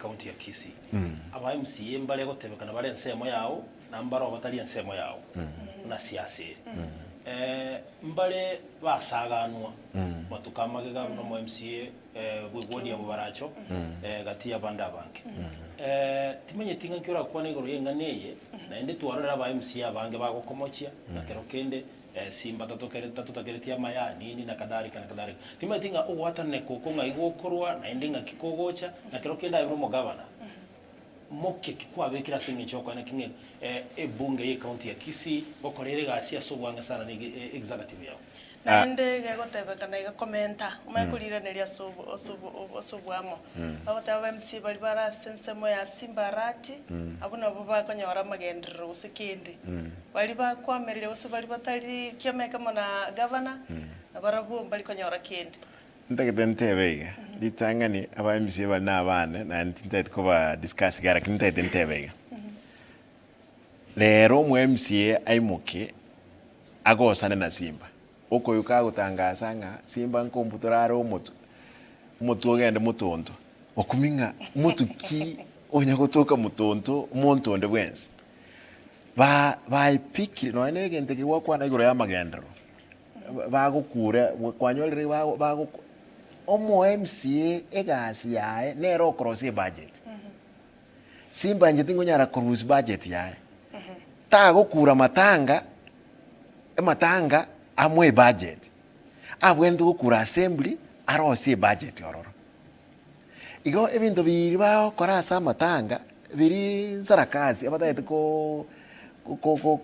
county ya Kisii aba MCA mbale gotebekana bale ensemo yao na mbaro batali ensemo yao na siasa mbale basaganwa batukamagega no mu MCA bwoni ya mubaracho gati ya banda banke timenye tinga kyora kwane igoro yenganeye na ende twarora aba MCA abange bagokomochia na kero kende simba tatutakere maya nini na kadhalika timenye tinga ugwatane koko ngaigokorwa na ende ngakikogocha na kero kenda ibro mugabana moke kwabekira singi choko na kinge ebunge ye county ya Kisii bokorere gasi asubwanga sana ni executive yao nande gagotebekana igakomenta umaikurireneria osubwamo bagoteba MC bali bara sensemo ya Simba Arati abuna bo bakonyora magendero usikindi bali bakwamerire bose bali batari kiameka mona governor abarabu bali konyora kindi ntebega ditangani aba MC bana abana na ntintete ko ba discuss gara kintete ntebega lero mu MCA aimuke agosane na Simba uko yuka gutangaza nga Simba nkomputoraro mutu ogende mutonto okuminga mutu ki onya gutuka mutonto montonde bwensi ba ipikire no ene gente ki wakwana igoro ya magendero bagukura kwanyolere bago omo MCA egasi yae nero cross budget Simba nje tingunyara cross budget yae tago kura matanga amwe budget abwende gukura assembly arose budget ororo igo ebintu biri bao korasa matanga biri nzarakazi abataite ko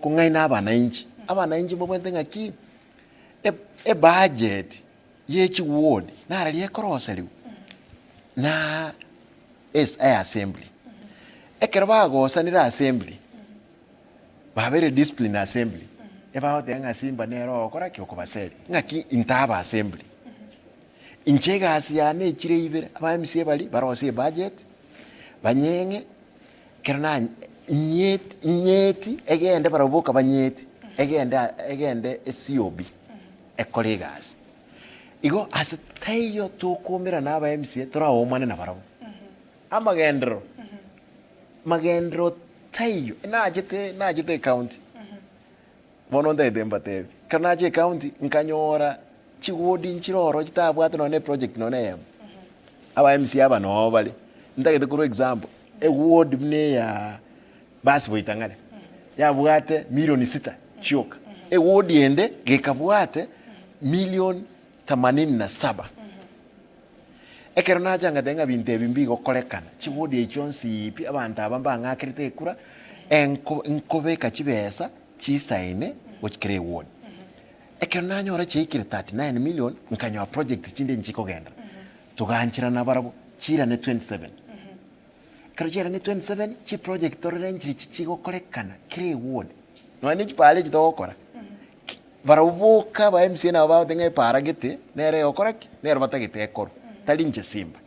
ngaina abana inji bobwende ngaki budget yechi ward na rali ekorosa liu na assembly ekero bagosanira assembly babere discipline assembly eba otenga Simba nero okora kyoko baseri ngaki intaba assembly inchega asiane chire ibere aba MCA bali barose budget banyenge kerna nyeti egende barabuka banyeti egende COB ekolegas igo asatayo tukumira naba MCA turaomane na barabo magendro tayo najete county mononda edembate kanaje county nkanyora chigodi nchiroro chitabwate none project none aba MCA bano bali ndagete kuru example e ward mne ya basi boitangale yabwate milioni 6 chioka e ward ende gekabwate milioni 87 ekero najanga denga binte bimbigo kolekana chigodi echonsi ipi abantu abamba ngakirite kura enkobeka chibesa chisaine wakire ward ekero nanyora chikire 39 million nkanywa project chinde nchikogenda tuganchira nabarabo chira ne 27 kero chira ne 27 chi project torrenchiri chichigo kolekana kire ward no ni chipale chitokora barabuka ba MCA na ba denga paragete nere okoraki nere batagite ekoro talinche Simba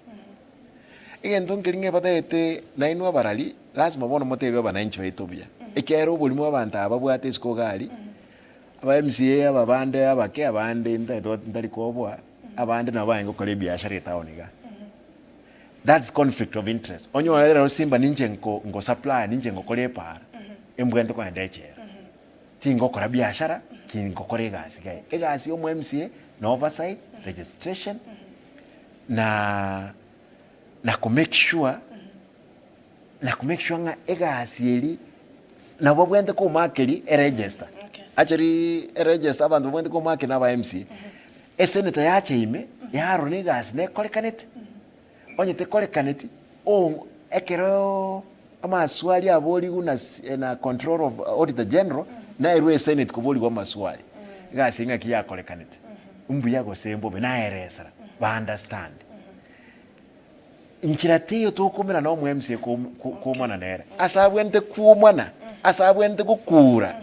igento nkiringe batete nainwa barali lazima bono motebe abananchi baitobia ekero bulimo abantu ababwate sikogari aba MCA ababande abake abande ndari kobwa abande nabango kole biashara etaoniga that's conflict of interest onyo lero Simba ninje ngo supply ninje ngo kole para embwento kwa ndechera tingo kora biashara kingo kore gasi gae egasi yo MCA no oversight registration na ku make sure nga egasi eri na bobwende ko makeri register actually register abantu bobwende ko makeri na ba MC eseneta yache ime yaro ni gasi ne kolekanete onye te kolekanete o ekero amaswali aboli na control of auditor general na erwe senate kuboli kwa maswali gasi nga kiya kolekanete umbu yago sembo be na eresara ba understand inchirateyo tukumira no mu MC ko mwana nere asabwente kumwana asabwente gukura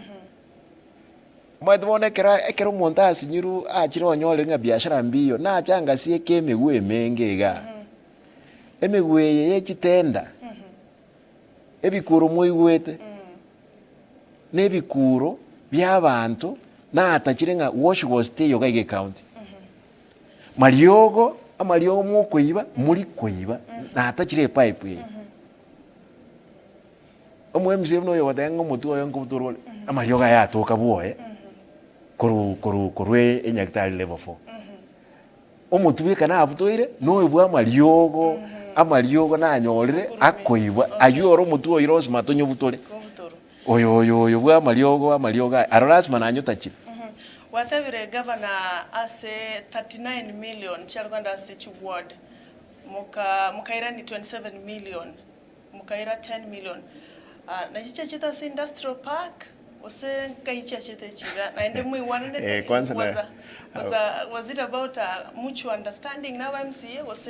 mwadibone ekero montasi nyiru achiro nyole nga biashara mbiyo na changa sie kemegwe mengega emegwe ye chitenda ebikuru moigwete nebikuro byabantu na atachirenga wash was teyo gaige county mariogo amaliogo mu kuiba muri kuiba na atachire pipe ye omo MCA no yo watenga mutu oyo ngubutoro amalioga ya toka buoye koru enyaktari level 4 omutu kana abutoire no ibwa amaliogo nanyorire akoibwa ayoro mutu oyo rosma tonyo butore oyo bwa amaliogo arorasma nanyotachire watavire governor ase 39 million charkwanda ase chiward mukaira ni 27 million mukaira 10 million na chicha chita si industrial park ose kaicha chete chiga na ende mwi wanende kwanza was it about mutual understanding na MCA was